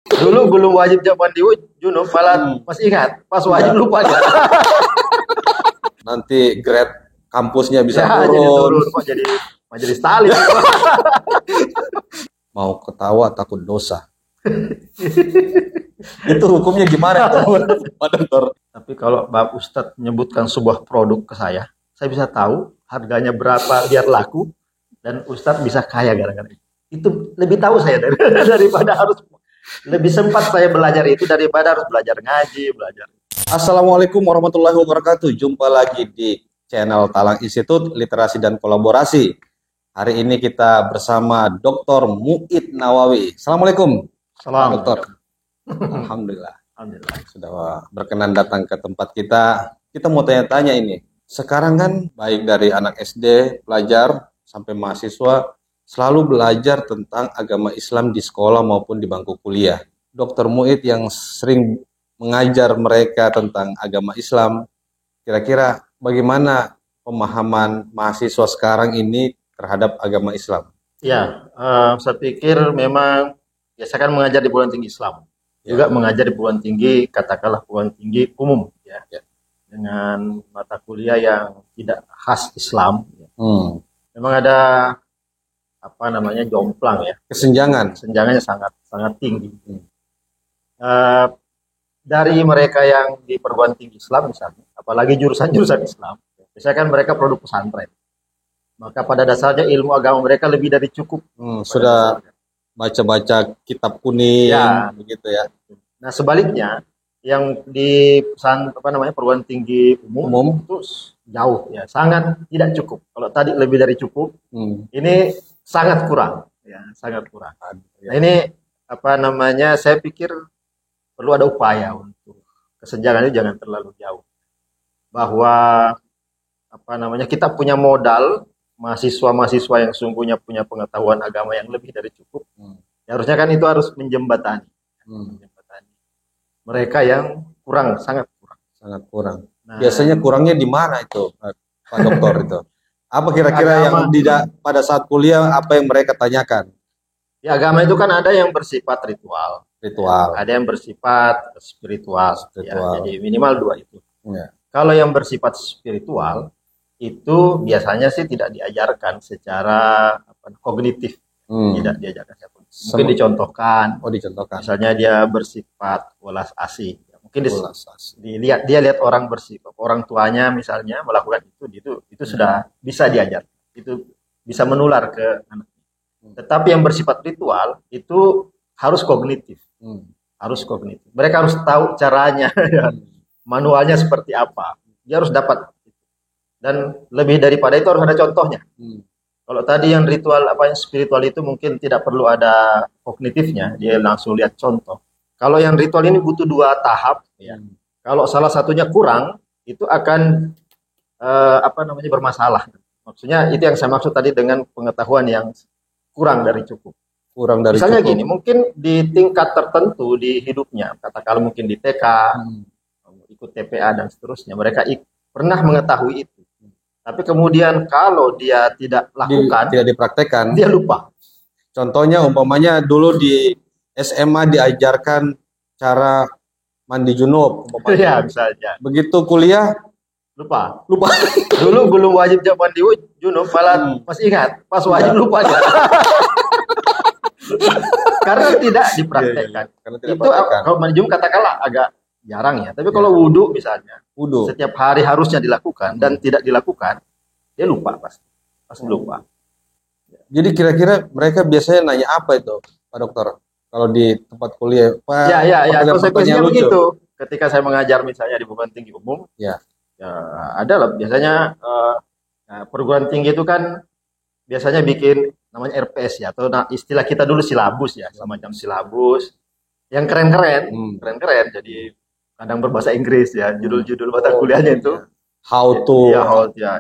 Dulu belum wajib zaman di Junub, malah masih ingat. Pas wajib lupa dia. Nanti grade kampusnya bisa Ya, jadi turun. turun. Kok jadi majelis taklim. Mau ketawa takut dosa. Itu hukumnya gimana Pak Dokter? Tapi kalau Bapak Ustadz menyebutkan sebuah produk ke saya bisa tahu harganya berapa biar laku, dan Ustadz bisa kaya gara-gara itu. Itu lebih tahu saya daripada harus lebih sempat saya belajar itu daripada harus belajar ngaji, belajar. Assalamualaikum warahmatullahi wabarakatuh. Jumpa lagi di channel Talang Institut Literasi dan Kolaborasi. Hari ini kita bersama Dr. Muid Nawawi. Assalamualaikum. Salam. Dokter. Alhamdulillah. Alhamdulillah. Sudah berkenan datang ke tempat kita. Kita mau tanya-tanya ini. Sekarang kan baik dari anak SD, pelajar, sampai mahasiswa selalu belajar tentang agama Islam di sekolah maupun di bangku kuliah. Dr. Muid yang sering mengajar mereka tentang agama Islam, kira-kira bagaimana pemahaman mahasiswa sekarang ini terhadap agama Islam? Ya, saya pikir memang saya kan mengajar di perguruan tinggi Islam, juga mengajar di perguruan tinggi, katakanlah perguruan tinggi umum, dengan mata kuliah yang tidak khas Islam. Memang ada jomplang ya, kesenjangannya sangat tinggi. Dari mereka yang di perguruan tinggi Islam misalnya, apalagi jurusan-jurusan Islam, biasanya kan mereka produk pesantren, maka pada dasarnya ilmu agama mereka lebih dari cukup. Sudah baca-baca kitab kuning, begitu ya. Nah sebaliknya, yang di perguruan tinggi umum itu jauh ya, sangat tidak cukup. Kalau tadi lebih dari cukup, ini sangat kurang, sangat kurang. Nah ini saya pikir perlu ada upaya untuk kesenjangan itu jangan terlalu jauh. Bahwa kita punya modal mahasiswa-mahasiswa yang sungguhnya punya pengetahuan agama yang lebih dari cukup. Harusnya kan itu harus menjembatani mereka yang sangat kurang. Nah, biasanya kurangnya di mana itu, Pak Dokter itu? Apa kira-kira yang tidak pada saat kuliah apa yang mereka tanyakan? Ya agama itu kan ada yang bersifat ritual, ada yang bersifat spiritual. Ya, jadi minimal dua itu. Kalau yang bersifat spiritual itu biasanya sih tidak diajarkan secara kognitif, tidak diajarkan. Mungkin dicontohkan. Misalnya dia bersifat welas asih. Mungkin dia lihat orang bersifat, orang tuanya misalnya melakukan itu sudah bisa diajar. Itu bisa menular ke anak. Tetapi yang bersifat ritual itu harus kognitif. Mereka harus tahu caranya, manualnya seperti apa. Dia harus dapat. Dan lebih daripada itu harus ada contohnya. Kalau tadi yang ritual yang spiritual itu mungkin tidak perlu ada kognitifnya, dia langsung lihat contoh. Kalau yang ritual ini butuh dua tahap, Kalau salah satunya kurang, itu akan bermasalah. Maksudnya itu yang saya maksud tadi dengan pengetahuan yang kurang dari cukup. Misalnya gini, mungkin di tingkat tertentu di hidupnya, katakanlah mungkin di TK, ikut TPA dan seterusnya, mereka pernah mengetahui itu. Tapi kemudian kalau dia tidak lakukan, tidak dipraktekkan, dia lupa. Contohnya umpamanya dulu di SMA diajarkan cara mandi junub, ya misalnya. Begitu kuliah lupa. Dulu belum wajib mandi junub, malah masih ingat. Pas wajib lupa dia. Karena tidak dipraktekkan. Itu kalau mandi junub katakanlah agak jarang ya. Tapi kalau wudhu misalnya, setiap hari harusnya dilakukan dan tidak dilakukan, dia lupa pasti lupa. Jadi kira-kira mereka biasanya nanya apa itu, Pak Dokter? Kalau di tempat kuliah, Pak? Konsekuensinya begitu. Ketika saya mengajar misalnya di perguruan tinggi umum, ada lah biasanya perguruan tinggi itu kan biasanya bikin namanya RPS atau istilah kita dulu silabus semacam silabus yang keren-keren. Jadi kadang berbahasa Inggris judul-judul mata kuliahnya itu how to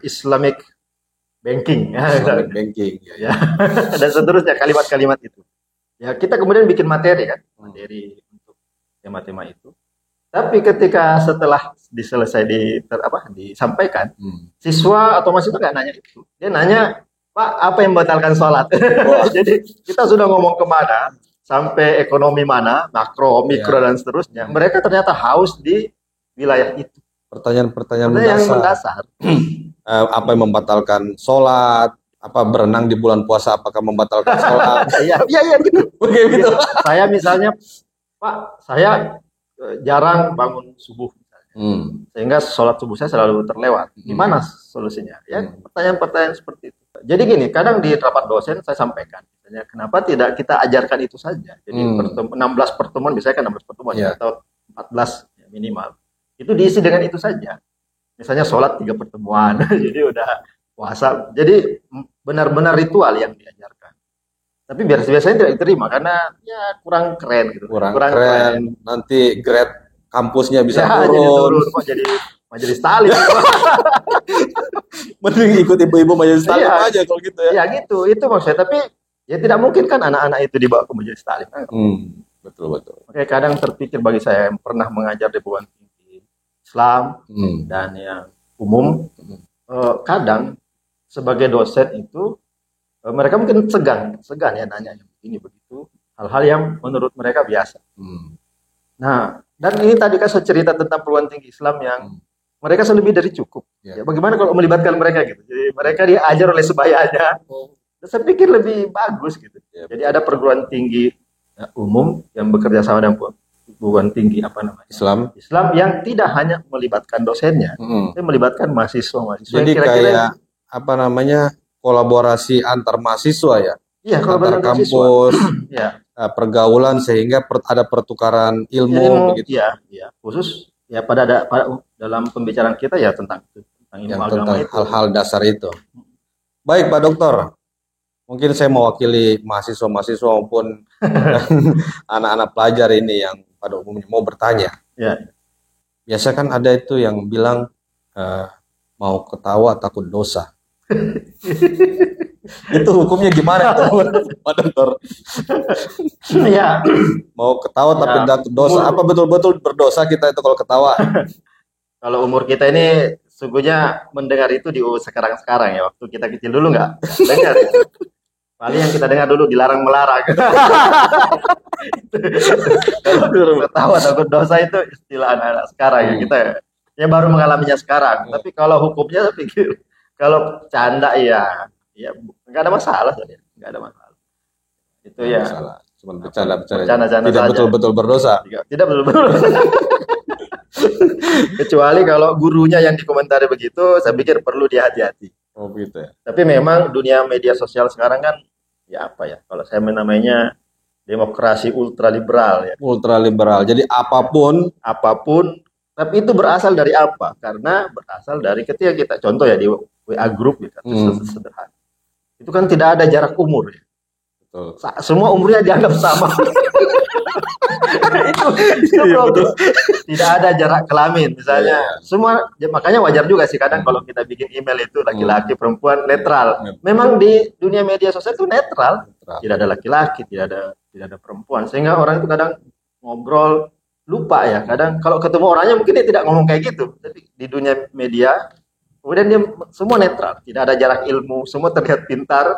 Islamic banking dan seterusnya kalimat-kalimat itu. Kita kemudian bikin materi untuk tema-tema itu. Tapi ketika setelah disampaikan, siswa atau mahasiswa nggak nanya itu. Dia nanya, Pak, apa yang membatalkan sholat? Jadi kita sudah ngomong kemana, sampai ekonomi mana, makro, mikro dan seterusnya, mereka ternyata haus di wilayah itu. Pertanyaan-pertanyaan mendasar. Apa yang membatalkan sholat? Apa berenang di bulan puasa? Apakah membatalkan sholat? Iya gitu. Begitu. Saya misalnya, Pak, saya jarang bangun subuh, sehingga sholat subuh saya selalu terlewat. Gimana solusinya? Ya, pertanyaan-pertanyaan seperti itu. Jadi gini, kadang di rapat dosen saya sampaikan, misalnya, kenapa tidak kita ajarkan itu saja? Jadi 16 pertemuan, biasanya kan 16 pertemuan atau 14 ya, minimal. Itu diisi dengan itu saja. Misalnya sholat 3 pertemuan, jadi udah puasa. Jadi benar-benar ritual yang diajarkan. Tapi biasanya tidak diterima karena ya kurang keren gitu. Kurang keren. Nanti grade kampusnya bisa turun. Jadi majelis taklim. Mending ikut ibu-ibu majelis taklim aja kalau gitu ya. Ya gitu, itu maksudnya. Tapi ya tidak mungkin kan anak-anak itu dibawa ke majelis taklim. Betul. Oke, kadang terpikir bagi saya yang pernah mengajar di perguruan tinggi Islam dan yang umum, kadang sebagai dosen itu mereka mungkin segan ya nanya ini begitu, hal-hal yang menurut mereka biasa. Nah, dan ini tadi kan saya cerita tentang perguruan tinggi Islam yang mereka lebih dari cukup. Ya, bagaimana kalau melibatkan mereka gitu? Jadi mereka diajar oleh sebayanya. Saya pikir lebih bagus gitu. Jadi ada perguruan tinggi umum yang bekerja sama dengan perguruan tinggi Islam yang tidak hanya melibatkan dosennya, tapi melibatkan mahasiswa. Jadi kayak kolaborasi antar mahasiswa ya. Iya, antar kampus, pergaulan sehingga ada pertukaran ilmu begitu. Iya. Khusus ya pada dalam pembicaraan kita ya tentang ilmu agama itu. Hal-hal dasar itu. Baik Pak Dokter. Mungkin saya mewakili mahasiswa-mahasiswa maupun anak-anak pelajar ini yang pada umumnya mau bertanya. Ya. Biasa kan ada itu yang bilang mau ketawa takut dosa. Itu hukumnya gimana Pak Dokter? Ya. Mau ketawa tapi takut dosa. Apa betul-betul berdosa kita itu kalau ketawa? Kalau umur kita ini sungguhnya mendengar itu di sekarang ya. Waktu kita kecil dulu nggak dengar ya. Paling yang kita dengar dulu dilarang melarang. Kalau ketawa takut dosa itu istilah anak-anak sekarang ya, kita ya baru mengalaminya sekarang. Tapi kalau hukumnya saya pikir kalau canda ya nggak ada masalah saja, nggak ada masalah. Itu ya. Cuma bercanda. Tidak betul-betul berdosa. Tidak betul-betul. Kecuali kalau gurunya yang dikomentari begitu, saya pikir perlu hati-hati. Oh gitu ya. Tapi memang dunia media sosial sekarang kan ya kalau saya menamainya demokrasi ultraliberal ya. Ultraliberal. Jadi apapun, tapi itu berasal dari apa? Karena berasal dari ketika kita contoh ya di WA group gitu, sederhana. Itu kan tidak ada jarak umur ya. Betul. Semua umurnya dianggap sama. itu problem. Tidak ada jarak kelamin misalnya. Semua makanya wajar juga sih kadang kalau kita bikin email itu laki-laki perempuan netral. Memang di dunia media sosial itu netral. Tidak ada laki-laki, tidak ada perempuan, sehingga orang itu kadang ngobrol lupa ya. Kadang kalau ketemu orangnya mungkin dia tidak ngomong kayak gitu. Tapi di dunia media kemudian dia semua netral, tidak ada jarak ilmu, semua terlihat pintar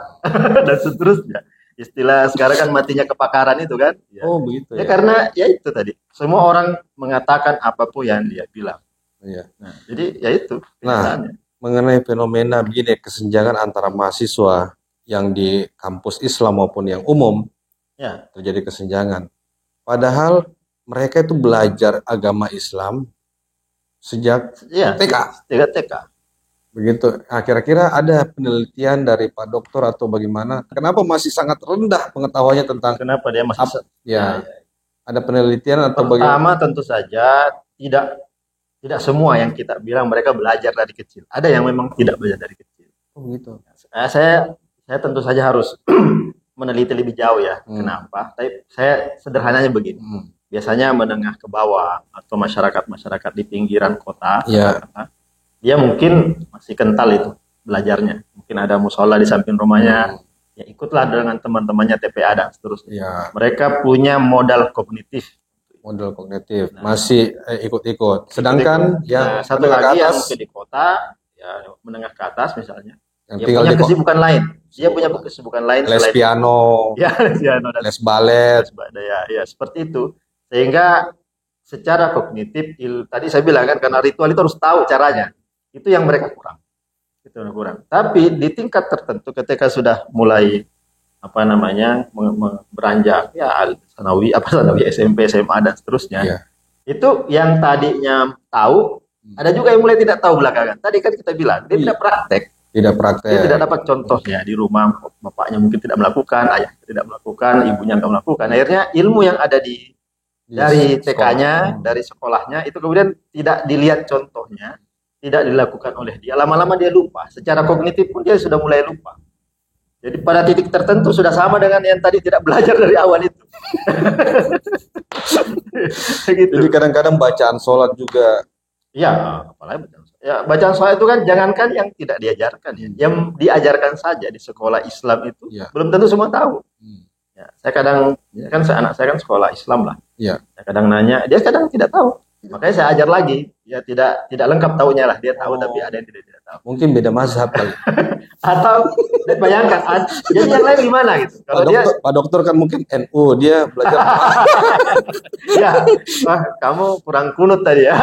dan seterusnya. Istilah sekarang kan matinya kepakaran itu kan. Oh begitu ya. Karena ya itu tadi. Semua orang mengatakan apapun yang dia bilang. Iya. Nah, jadi ya itu. Nah, mengenai fenomena begini kesenjangan antara mahasiswa yang di kampus Islam maupun yang umum, terjadi kesenjangan. Padahal mereka itu belajar agama Islam sejak TK. Begitu. Nah, kira-kira ada penelitian dari Pak Dokter atau bagaimana? Kenapa masih sangat rendah pengetahuannya tentang kenapa dia masih ada penelitian atau bagaimana? Pertama tentu saja tidak semua yang kita bilang mereka belajar dari kecil. Ada yang memang tidak belajar dari kecil. Oh gitu. Saya tentu saja harus meneliti lebih jauh ya. Kenapa? Tapi saya sederhananya begini. Biasanya menengah ke bawah atau masyarakat di pinggiran kota. Dia mungkin masih kental itu belajarnya. Mungkin ada musola di samping rumahnya. Ya ikutlah dengan teman-temannya TPA dan seterusnya. Mereka punya modal kognitif. Masih ikut-ikut. Sedangkan yang satu lagi yang mungkin di kota, ya menengah ke atas misalnya, Dia punya kesibukan lain. Dia punya kesibukan lain les selain piano, ya, les piano dan les balet. Ya, seperti itu. Sehingga secara kognitif, tadi saya bilang kan, karena ritual itu harus tahu caranya. Itu yang mereka kurang. Itu yang kurang. Tapi di tingkat tertentu, ketika sudah mulai beranjak ya sanawi SMP SMA dan seterusnya, itu yang tadinya tahu, ada juga yang mulai tidak tahu belakangan. Tadi kan kita bilang dia tidak praktek. Dia tidak dapat contohnya di rumah, bapaknya mungkin tidak melakukan, ayah tidak melakukan, ibunya tidak melakukan. Akhirnya ilmu yang ada dari TK-nya, dari sekolahnya itu kemudian tidak dilihat contohnya, tidak dilakukan oleh dia. Lama-lama dia lupa. Secara kognitif pun dia sudah mulai lupa. Jadi pada titik tertentu sudah sama dengan yang tadi tidak belajar dari awal itu. Gitu. Jadi kadang-kadang bacaan sholat juga. Ya, apalagi bacaan sholat. Ya, bacaan sholat itu kan jangankan yang tidak diajarkan ya, yang diajarkan saja di sekolah Islam itu belum tentu semua tahu. Ya, saya kadang anak saya kan sekolah Islam lah. Ya. Saya kadang nanya, dia kadang tidak tahu. Makanya saya ajar lagi. Ya tidak lengkap tahunya lah. Dia tahu tapi ada yang tidak tahu. Mungkin beda mazhab kali. Atau bayangkan, jadi yang lain gimana gitu. Kalau Pak dokter kan mungkin NU, dia belajar. Ya, kamu kurang kunut tadi ya.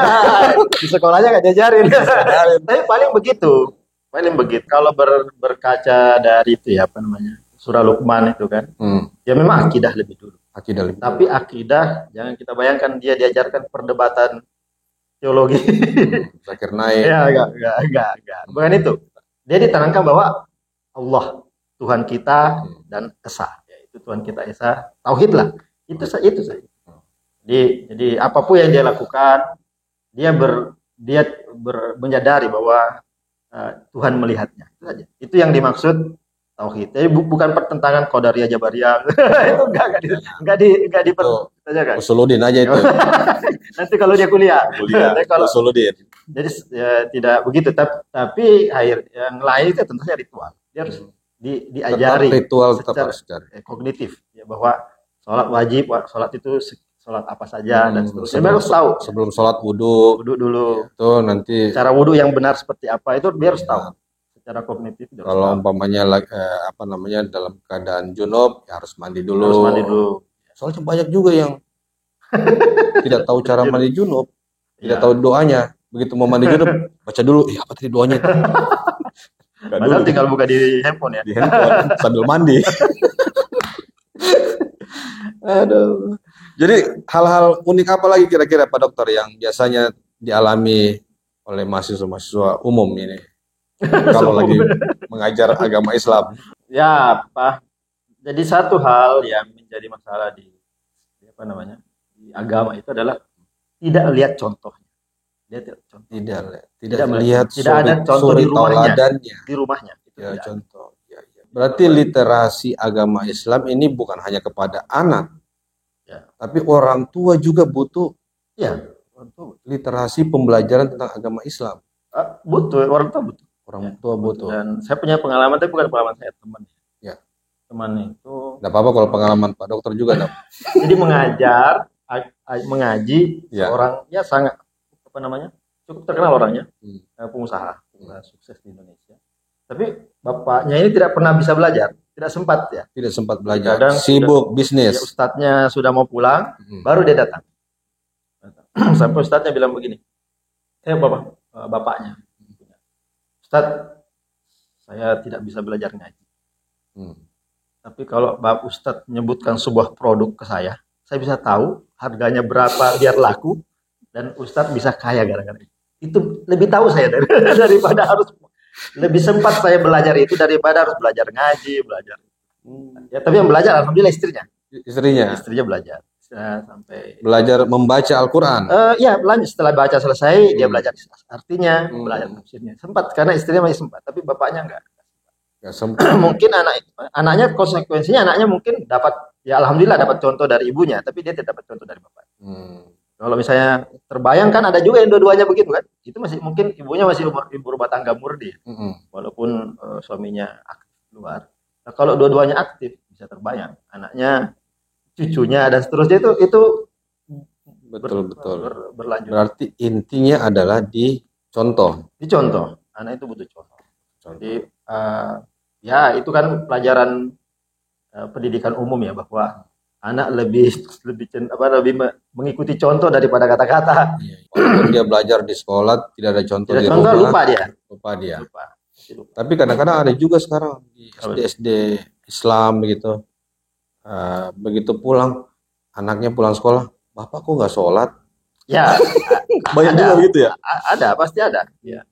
Di sekolahnya nggak diajarin. Tapi paling begitu. Kalau berkaca dari itu ya surah Luqman itu kan. Ya memang akidah lebih dulu. Tapi akidah jangan kita bayangkan dia diajarkan perdebatan teologi. Zakir Naik. Ya, enggak. Bukan itu. Dia ditanamkan bahwa Allah Tuhan kita dan Esa, yaitu Tuhan kita Esa, tauhid lah. Itu saja. Jadi apapun yang dia lakukan, dia menyadari bahwa Tuhan melihatnya. Itu saja. Itu yang dimaksud tauhid. Jadi bukan pertentangan qadariyah jabariyah. Itu enggak dipertanyakan. Usuluddin aja itu. Nanti kalau dia kuliah. Kalau Usuluddin. Jadi ya, tidak begitu, tapi yang lain itu tentunya ritual. Dia harus diajari ritual secara kognitif ya, bahwa sholat wajib, sholat itu sholat apa saja dan seterusnya. Dia harus tahu. Sebelum sholat wudu dulu. Itu nanti cara wudu yang benar seperti apa itu dia harus tahu. Secara kognitif. Kalau umpamanya dalam keadaan junub ya harus mandi dulu. Soalnya banyak juga yang tidak tahu cara mandi junub, tidak tahu doanya. Begitu mau mandi junub baca dulu, apa tadi doanya? Padahal tinggal buka di handphone ya. Di handphone sambil mandi. Aduh. Jadi hal-hal unik apa lagi kira-kira Pak Dokter yang biasanya dialami oleh mahasiswa umum ini? Kalau lagi mengajar agama Islam. Ya, Pak. Jadi satu hal yang menjadi masalah di agama itu adalah tidak lihat contohnya. Tidak melihat ada contoh di rumahnya. Ya, contoh. Ya. Berarti literasi agama Islam ini bukan hanya kepada anak. Ya. Tapi orang tua juga butuh literasi pembelajaran tentang agama Islam. Butuh, orang tua butuh. Dan saya punya pengalaman, tapi bukan pengalaman saya, teman. Ya. Teman itu. Tidak apa-apa kalau pengalaman Pak Dokter juga. Jadi mengaji seorang sangat cukup terkenal orangnya, pengusaha sukses di Indonesia. Tapi bapaknya ini tidak pernah bisa belajar, tidak sempat belajar. Kadang sibuk bisnis. Ya, ustadznya sudah mau pulang, baru dia datang. Sampai ustadznya bilang begini, bapaknya, Ustadz, saya tidak bisa belajar ngaji. Tapi kalau Bapak Ustadz menyebutkan sebuah produk ke saya bisa tahu harganya berapa biar laku, dan Ustadz bisa kaya gara-gara itu. Itu lebih tahu saya daripada harus lebih sempat saya belajar itu daripada harus belajar ngaji, belajar. Ya, tapi yang belajar alhamdulillah istrinya belajar. Sampai belajar membaca Al-Qur'an. Setelah baca selesai dia belajar artinya, belajar tafsirnya. Sempat karena istrinya masih sempat, tapi bapaknya enggak sempat. Mungkin anaknya konsekuensinya anaknya mungkin dapat, ya alhamdulillah dapat contoh dari ibunya, tapi dia tidak dapat contoh dari bapaknya. Kalau misalnya terbayang kan ada juga yang dua-duanya begitu kan, itu masih mungkin ibunya masih ibu rumah tangga murni, walaupun suaminya aktif keluar. Nah, kalau dua-duanya aktif bisa terbayang anaknya, cucunya dan seterusnya itu betul berlanjut. Berarti intinya adalah dicontoh. Anak itu butuh contoh. Jadi ya itu kan pelajaran pendidikan umum ya, bahwa anak lebih mengikuti contoh daripada kata-kata. Walaupun dia belajar di sekolah tidak ada contoh di rumah, lupa dia. Tapi kadang-kadang ada juga sekarang di SD Islam begitu. Begitu pulang, anaknya pulang sekolah, bapak kok nggak sholat? Ya, banyak juga begitu ya? Ada, pasti ada. Ya.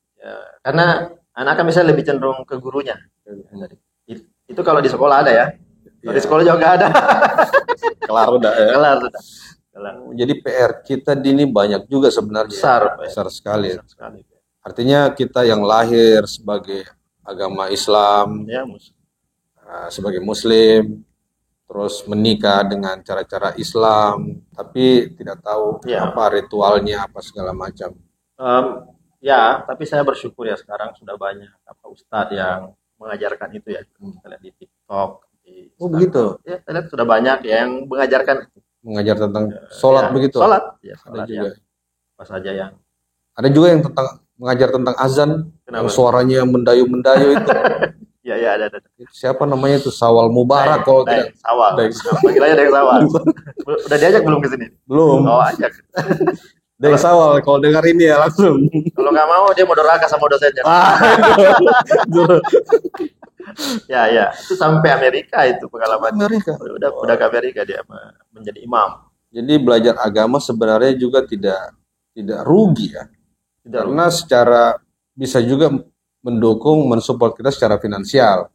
Karena anak kan bisa lebih cenderung ke gurunya. Itu kalau di sekolah ada ya. Kalau di sekolah juga nggak ada. Kelar udah ya. Kelar. Jadi PR kita ini banyak juga sebenarnya. Besar sekali. Artinya kita yang lahir sebagai agama Islam, ya, sebagai Muslim, terus menikah dengan cara-cara Islam, tapi tidak tahu apa ritualnya, apa segala macam. Ya, tapi saya bersyukur ya sekarang sudah banyak ustadz yang mengajarkan itu ya. Kita lihat di TikTok. Begitu? Ya, saya lihat sudah banyak yang mengajarkan. Mengajar tentang sholat begitu? Sholat, ya. Sholat ada juga. Apa saja yang. Ada juga yang mengajar tentang azan. Kenapa? Yang suaranya mendayu-mendayu itu. Ya, ada. Siapa namanya itu? Sawal Mubarak kalau tidak. Sawal. Panggil aja Daeng Sawal. Udah diajak belum ke sini? Belum. Oh, ajak. Daeng Sawal kalau dengar ini ya langsung. Kalau nggak mau dia mau doraka sama dosennya. Ya, itu sampai Amerika itu pengalaman. Amerika. Udah ke Amerika dia menjadi imam. Jadi belajar agama sebenarnya juga tidak rugi ya. Karena secara bisa juga mendukung, mensupport kita secara finansial.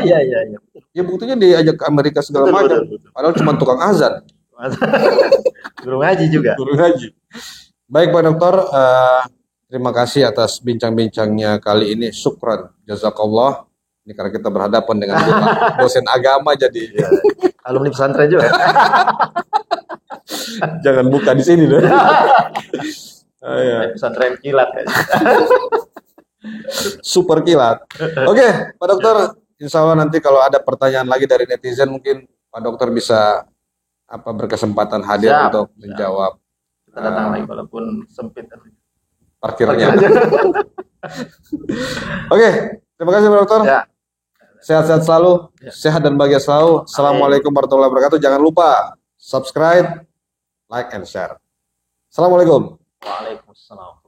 Iya. Ya buktinya diajak ke Amerika segala macam. Padahal cuma tukang azan. Guru ngaji juga. Guru ngaji. Baik Pak Dokter, terima kasih atas bincang-bincangnya kali ini. Syukran, jazakallah. Ini karena kita berhadapan dengan dosen agama jadi. Alumni pesantren juga. Jangan buka di sini dong. Pesantren kilat ya. Super kilat. Oke, Pak Dokter, insya Allah nanti kalau ada pertanyaan lagi dari netizen mungkin Pak Dokter bisa berkesempatan hadir untuk menjawab. Kita datang lagi walaupun sempit parkirnya. Oke, terima kasih Pak Dokter. Ya. Sehat-sehat selalu, sehat dan bahagia selalu. Assalamualaikum warahmatullahi wabarakatuh. Jangan lupa subscribe, like, and share. Assalamualaikum. Waalaikumsalam.